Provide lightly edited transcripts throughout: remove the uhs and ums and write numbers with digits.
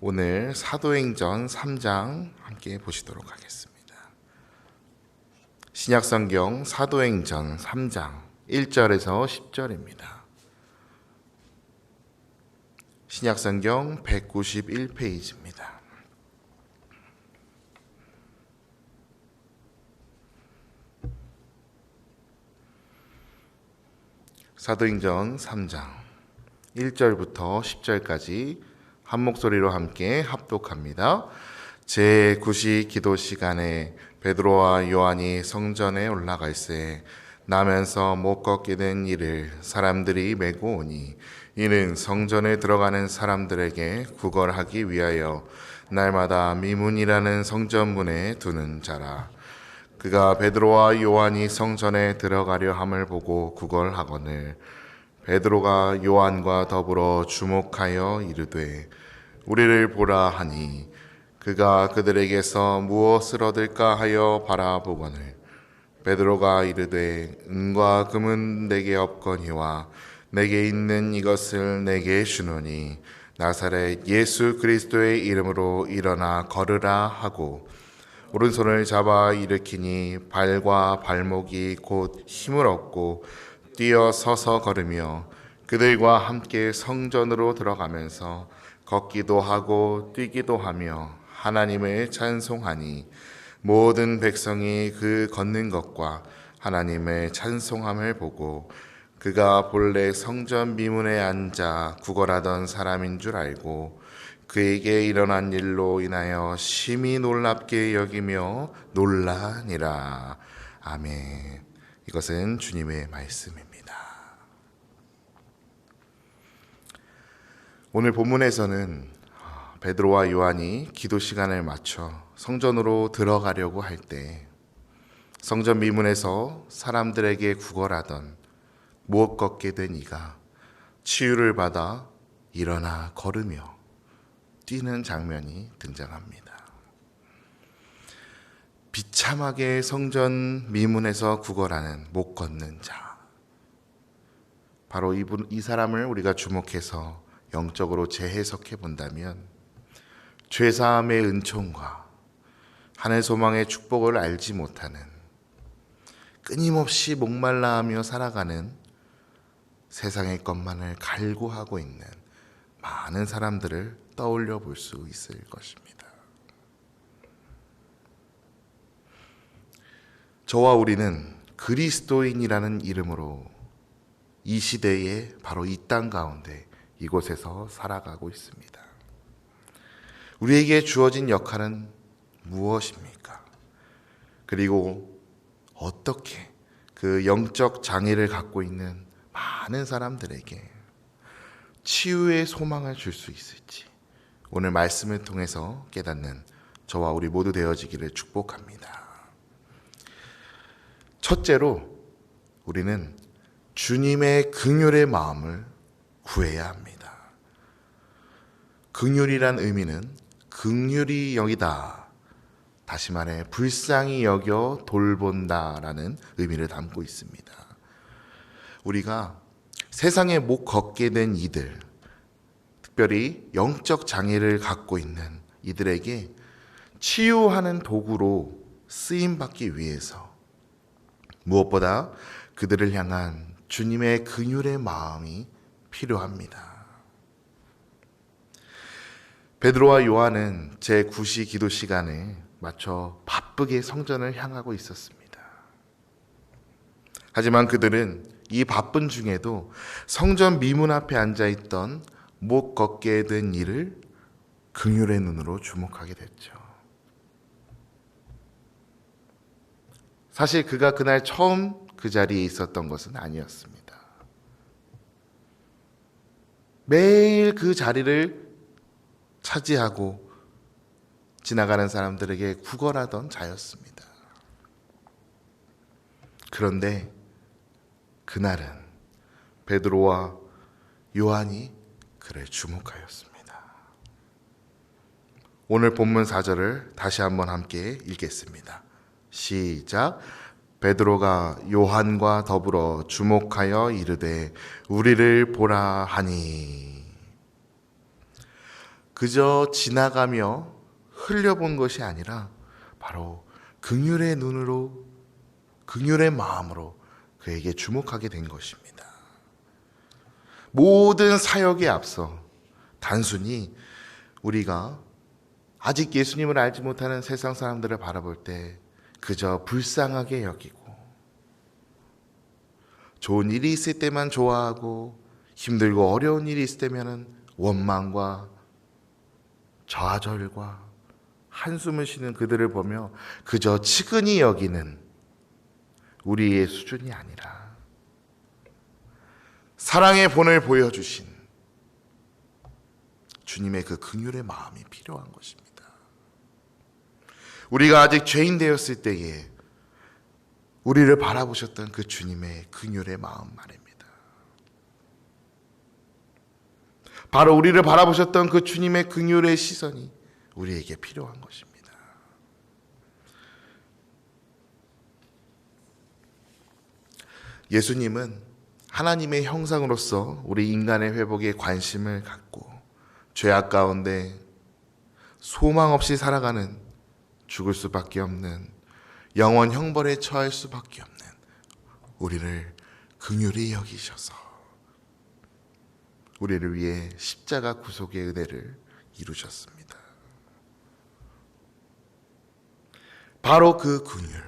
오늘 사도행전 3장 함께 보시도록 하겠습니다. 신약성경 사도행전 3장 1절에서 10절입니다. 신약성경 191페이지입니다. 사도행전 3장 1절부터 10절까지 한 목소리로 함께 합독합니다. 제9시 기도 시간에 베드로와 요한이 성전에 올라갈새 나면서 못 걷게 된 이를 사람들이 메고 오니 이는 성전에 들어가는 사람들에게 구걸하기 위하여 날마다 미문이라는 성전문에 두는 자라. 그가 베드로와 요한이 성전에 들어가려 함을 보고 구걸하거늘 베드로가 요한과 더불어 주목하여 이르되 우리를 보라 하니 그가 그들에게서 무엇을 얻을까 하여 바라보거늘 베드로가 이르되 은과 금은 내게 없거니와 내게 있는 이것을 내게 주노니 나사렛 예수 그리스도의 이름으로 일어나 걸으라 하고 오른손을 잡아 일으키니 발과 발목이 곧 힘을 얻고 뛰어 서서 걸으며 그들과 함께 성전으로 들어가면서 걷기도 하고 뛰기도 하며 하나님을 찬송하니 모든 백성이 그 걷는 것과 하나님의 찬송함을 보고 그가 본래 성전 미문에 앉아 구걸하던 사람인 줄 알고 그에게 일어난 일로 인하여 심히 놀랍게 여기며 놀라니라. 아멘. 이것은 주님의 말씀입니다. 오늘 본문에서는 베드로와 요한이 기도 시간을 맞춰 성전으로 들어가려고 할 때 성전 미문에서 사람들에게 구걸하던 못 걷게 된 이가 치유를 받아 일어나 걸으며 뛰는 장면이 등장합니다. 비참하게 성전 미문에서 구걸하는 못 걷는 자, 바로 이 사람을 우리가 주목해서 영적으로 재해석해 본다면 죄사함의 은총과 하늘 소망의 축복을 알지 못하는 끊임없이 목말라하며 살아가는 세상의 것만을 갈구하고 있는 많은 사람들을 떠올려 볼 수 있을 것입니다. 저와 우리는 그리스도인이라는 이름으로 이 시대에 바로 이 땅 가운데 이곳에서 살아가고 있습니다. 우리에게 주어진 역할은 무엇입니까? 그리고 어떻게 그 영적 장애를 갖고 있는 많은 사람들에게 치유의 소망을 줄 수 있을지 오늘 말씀을 통해서 깨닫는 저와 우리 모두 되어지기를 축복합니다. 첫째로 우리는 주님의 긍휼의 마음을 구해야 합니다. 긍휼이란 의미는 긍휼히 여기다, 다시 말해 불쌍히 여겨 돌본다라는 의미를 담고 있습니다. 우리가 세상에 못 걷게 된 이들, 특별히 영적 장애를 갖고 있는 이들에게 치유하는 도구로 쓰임받기 위해서 무엇보다 그들을 향한 주님의 긍휼의 마음이 필요합니다. 베드로와 요한은 제9시 기도 시간에 맞춰 바쁘게 성전을 향하고 있었습니다. 하지만 그들은 이 바쁜 중에도 성전 미문 앞에 앉아있던 못 걷게 된 이를 긍휼의 눈으로 주목하게 됐죠. 사실 그가 그날 처음 그 자리에 있었던 것은 아니었습니다. 매일 그 자리를 차지하고 지나가는 사람들에게 구걸하던 자였습니다. 그런데 그날은 베드로와 요한이 그를 주목하였습니다. 오늘 본문 4절을 다시 한번 함께 읽겠습니다. 시작. 베드로가 요한과 더불어 주목하여 이르되 우리를 보라 하니. 그저 지나가며 흘려본 것이 아니라 바로 긍휼의 눈으로, 긍휼의 마음으로 그에게 주목하게 된 것입니다. 모든 사역에 앞서 단순히 우리가 아직 예수님을 알지 못하는 세상 사람들을 바라볼 때 그저 불쌍하게 여기고, 좋은 일이 있을 때만 좋아하고, 힘들고 어려운 일이 있을 때면은 원망과 좌절과 한숨을 쉬는 그들을 보며 그저 측은히 여기는 우리의 수준이 아니라 사랑의 본을 보여주신 주님의 그 긍휼의 마음이 필요한 것입니다. 우리가 아직 죄인 되었을 때에 우리를 바라보셨던 그 주님의 긍휼의 마음 말입니다. 바로 우리를 바라보셨던 그 주님의 긍휼의 시선이 우리에게 필요한 것입니다. 예수님은 하나님의 형상으로서 우리 인간의 회복에 관심을 갖고 죄악 가운데 소망 없이 살아가는, 죽을 수밖에 없는, 영원 형벌에 처할 수밖에 없는 우리를 긍휼히 여기셔서 우리를 위해 십자가 구속의 은혜를 이루셨습니다. 바로 그 긍휼,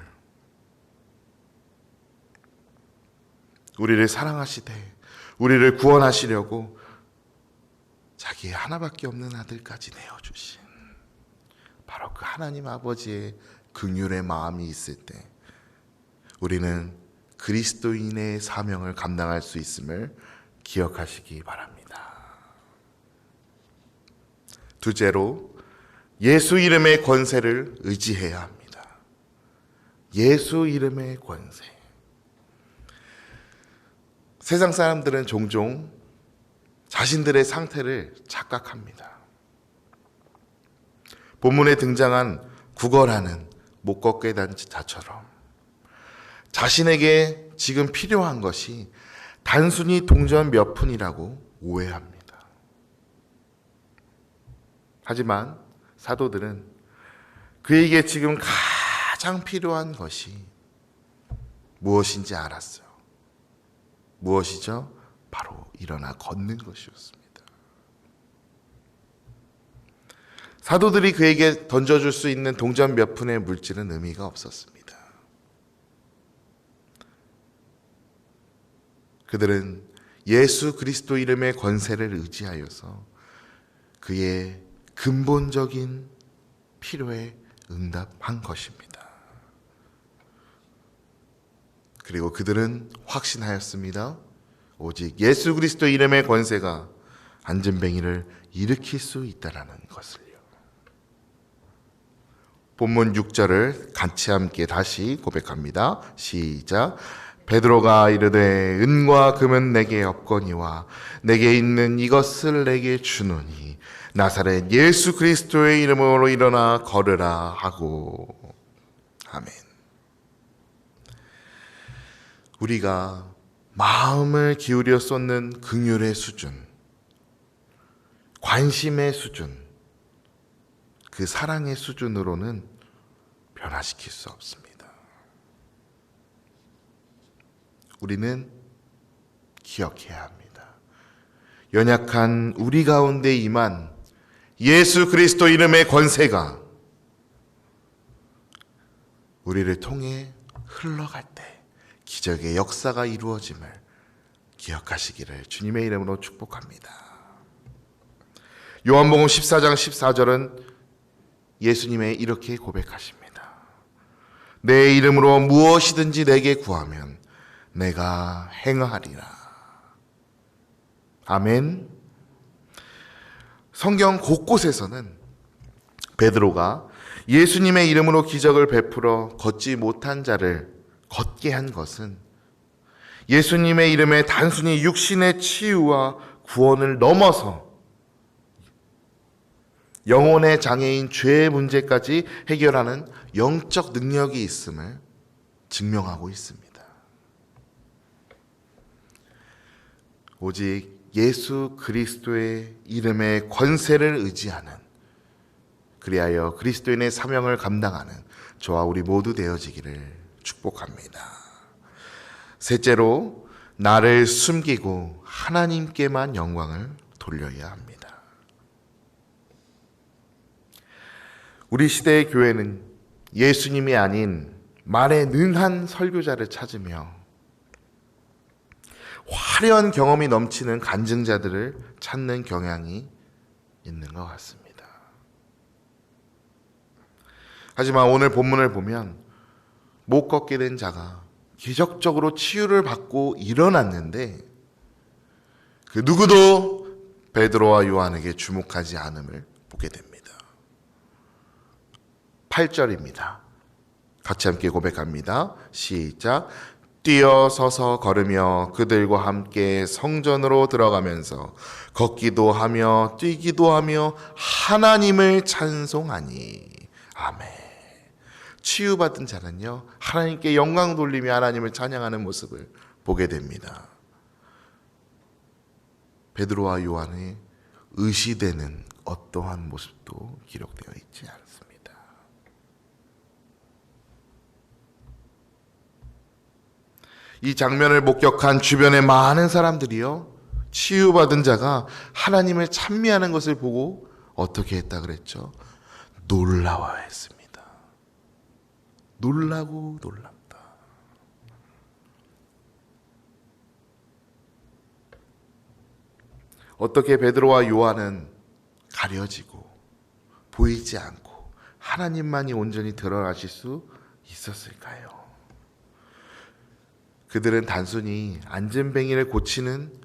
우리를 사랑하시되 우리를 구원하시려고 자기의 하나밖에 없는 아들까지 내어주신 바로 그 하나님 아버지의 긍휼의 마음이 있을 때 우리는 그리스도인의 사명을 감당할 수 있음을 기억하시기 바랍니다. 둘째로, 예수 이름의 권세를 의지해야 합니다. 예수 이름의 권세. 세상 사람들은 종종 자신들의 상태를 착각합니다. 본문에 등장한 구걸하는 못 걷게 된 자처럼 자신에게 지금 필요한 것이 단순히 동전 몇 푼이라고 오해합니다. 하지만 사도들은 그에게 지금 가장 필요한 것이 무엇인지 알았어요. 무엇이죠? 바로 일어나 걷는 것이었습니다. 사도들이 그에게 던져줄 수 있는 동전 몇 푼의 물질은 의미가 없었습니다. 그들은 예수 그리스도 이름의 권세를 의지하여서 그의 근본적인 필요에 응답한 것입니다. 그리고 그들은 확신하였습니다. 오직 예수 그리스도 이름의 권세가 안진뱅이를 일으킬 수 있다라는 것을요. 본문 6절을 같이 함께 다시 고백합니다. 시작. 베드로가 이르되 은과 금은 내게 없거니와 내게 있는 이것을 내게 주노니 나사렛 예수 그리스도의 이름으로 일어나 걸으라 하고. 아멘. 우리가 마음을 기울여 쏟는 긍휼의 수준, 관심의 수준, 그 사랑의 수준으로는 변화시킬 수 없습니다. 우리는 기억해야 합니다. 연약한 우리 가운데 임한 예수 그리스도 이름의 권세가 우리를 통해 흘러갈 때 기적의 역사가 이루어짐을 기억하시기를 주님의 이름으로 축복합니다. 요한복음 14장 14절은 예수님의 이렇게 고백하십니다. 내 이름으로 무엇이든지 내게 구하면 내가 행하리라. 아멘. 성경 곳곳에서는 베드로가 예수님의 이름으로 기적을 베풀어 걷지 못한 자를 걷게 한 것은 예수님의 이름에 단순히 육신의 치유와 구원을 넘어서 영혼의 장애인 죄의 문제까지 해결하는 영적 능력이 있음을 증명하고 있습니다. 오직 예수 그리스도의 이름의 권세를 의지하는, 그리하여 그리스도인의 사명을 감당하는 저와 우리 모두 되어지기를 축복합니다. 셋째로, 나를 숨기고 하나님께만 영광을 돌려야 합니다. 우리 시대의 교회는 예수님이 아닌 말에 능한 설교자를 찾으며 화려한 경험이 넘치는 간증자들을 찾는 경향이 있는 것 같습니다. 하지만 오늘 본문을 보면 못 걷게 된 자가 기적적으로 치유를 받고 일어났는데 그 누구도 베드로와 요한에게 주목하지 않음을 보게 됩니다. 8절입니다. 같이 함께 고백합니다. 시작. 뛰어서서 걸으며 그들과 함께 성전으로 들어가면서 걷기도 하며 뛰기도 하며 하나님을 찬송하니. 아멘. 치유받은 자는요, 하나님께 영광 돌리며 하나님을 찬양하는 모습을 보게 됩니다. 베드로와 요한의 의시되는 어떠한 모습도 기록되어 있지 않습니다. 이 장면을 목격한 주변의 많은 사람들이요, 치유받은 자가 하나님을 찬미하는 것을 보고 어떻게 했다 그랬죠? 놀라워했습니다. 놀라고 놀랍다. 어떻게 베드로와 요한은 가려지고 보이지 않고 하나님만이 온전히 드러나실 수 있었을까요? 그들은 단순히 안전뱅이를 고치는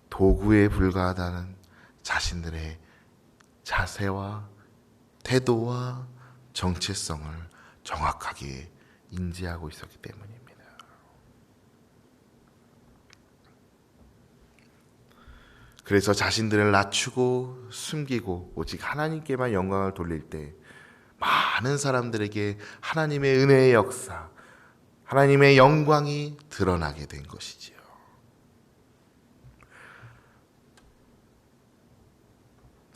도구에 불과하다는 자신들의 자세와 태도와 정체성을 정확하게 인지하고 있었기 때문입니다. 그래서 자신들을 낮추고 숨기고 오직 하나님께만 영광을 돌릴 때 많은 사람들에게 하나님의 은혜의 역사, 하나님의 영광이 드러나게 된 것이지요.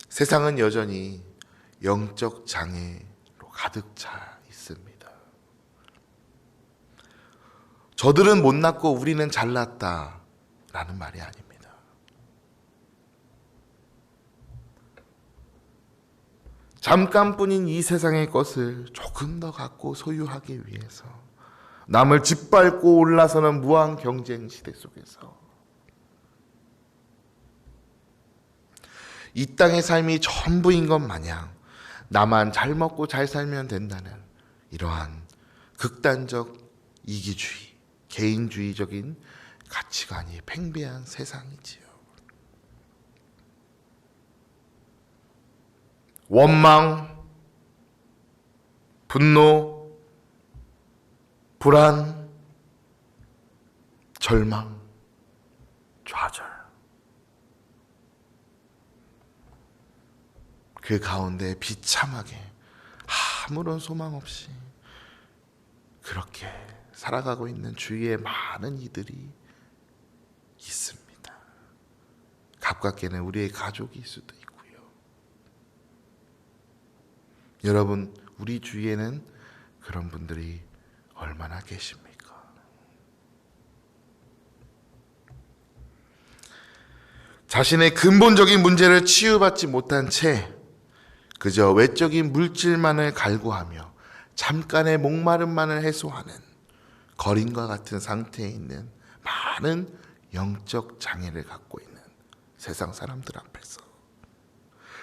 세상은 여전히 영적 장애로 가득 차 있습니다. 저들은 못났고 우리는 잘났다라는 말이 아닙니다. 잠깐뿐인 이 세상의 것을 조금 더 갖고 소유하기 위해서 남을 짓밟고 올라서는 무한 경쟁 시대 속에서 이 땅의 삶이 전부인 것 마냥 나만 잘 먹고 잘 살면 된다는 이러한 극단적 이기주의, 개인주의적인 가치관이 팽배한 세상이지요. 원망, 분노, 불안, 절망, 좌절. 그 가운데 비참하게 아무런 소망 없이 그렇게 살아가고 있는 주위에 많은 이들이 있습니다. 가깝게는 우리의 가족일 수도 있고요. 여러분, 우리 주위에는 그런 분들이 얼마나 계십니까? 자신의 근본적인 문제를 치유받지 못한 채 그저 외적인 물질만을 갈구하며 잠깐의 목마름만을 해소하는 거린과 같은 상태에 있는 많은 영적 장애를 갖고 있는 세상 사람들 앞에서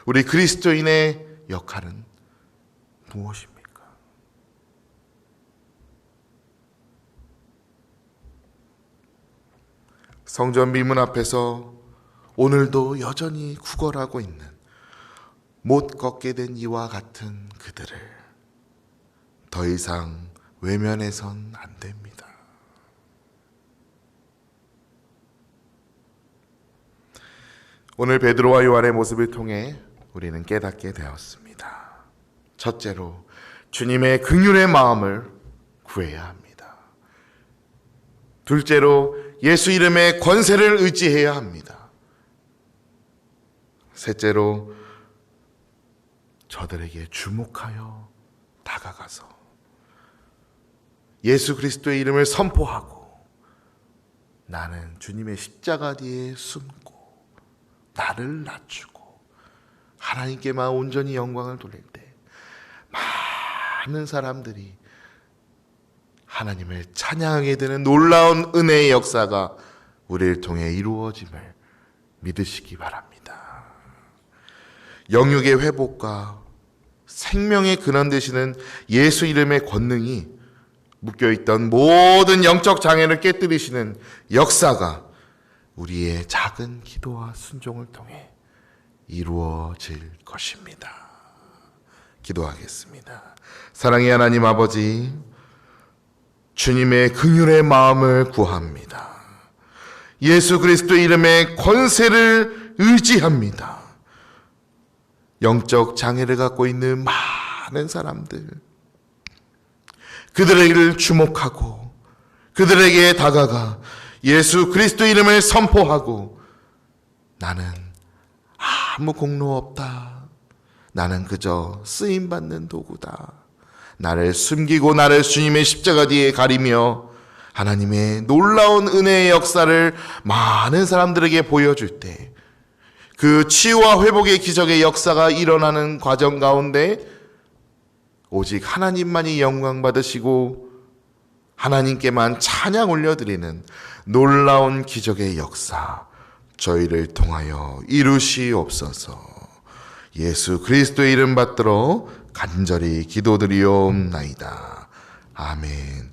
우리 그리스도인의 역할은 무엇입니까? 성전 미문 앞에서 오늘도 여전히 구걸하고 있는 못 걷게 된 이와 같은 그들을 더 이상 외면해선 안 됩니다. 오늘 베드로와 요한의 모습을 통해 우리는 깨닫게 되었습니다. 첫째로, 주님의 긍휼의 마음을 구해야 합니다. 둘째로, 예수 이름의 권세를 의지해야 합니다. 셋째로 저들에게 주목하여 다가가서 예수 그리스도의 이름을 선포하고 나는 주님의 십자가 뒤에 숨고 나를 낮추고 하나님께만 온전히 영광을 돌릴 때 많은 사람들이 하나님을 찬양하게 되는 놀라운 은혜의 역사가 우리를 통해 이루어짐을 믿으시기 바랍니다. 영육의 회복과 생명의 근원 되시는 예수 이름의 권능이 묶여있던 모든 영적 장애를 깨뜨리시는 역사가 우리의 작은 기도와 순종을 통해 이루어질 것입니다. 기도하겠습니다. 사랑의 하나님 아버지, 주님의 긍휼의 마음을 구합니다. 예수 그리스도의 이름의 권세를 의지합니다. 영적 장애를 갖고 있는 많은 사람들, 그들에게를 주목하고 그들에게 다가가 예수 그리스도 이름을 선포하고 나는 아무 공로 없다. 나는 그저 쓰임받는 도구다. 나를 숨기고 나를 주님의 십자가 뒤에 가리며 하나님의 놀라운 은혜의 역사를 많은 사람들에게 보여줄 때 그 치유와 회복의 기적의 역사가 일어나는 과정 가운데 오직 하나님만이 영광 받으시고 하나님께만 찬양 올려드리는 놀라운 기적의 역사 저희를 통하여 이루시옵소서. 예수 그리스도의 이름 받들어 간절히 기도드리옵나이다. 아멘.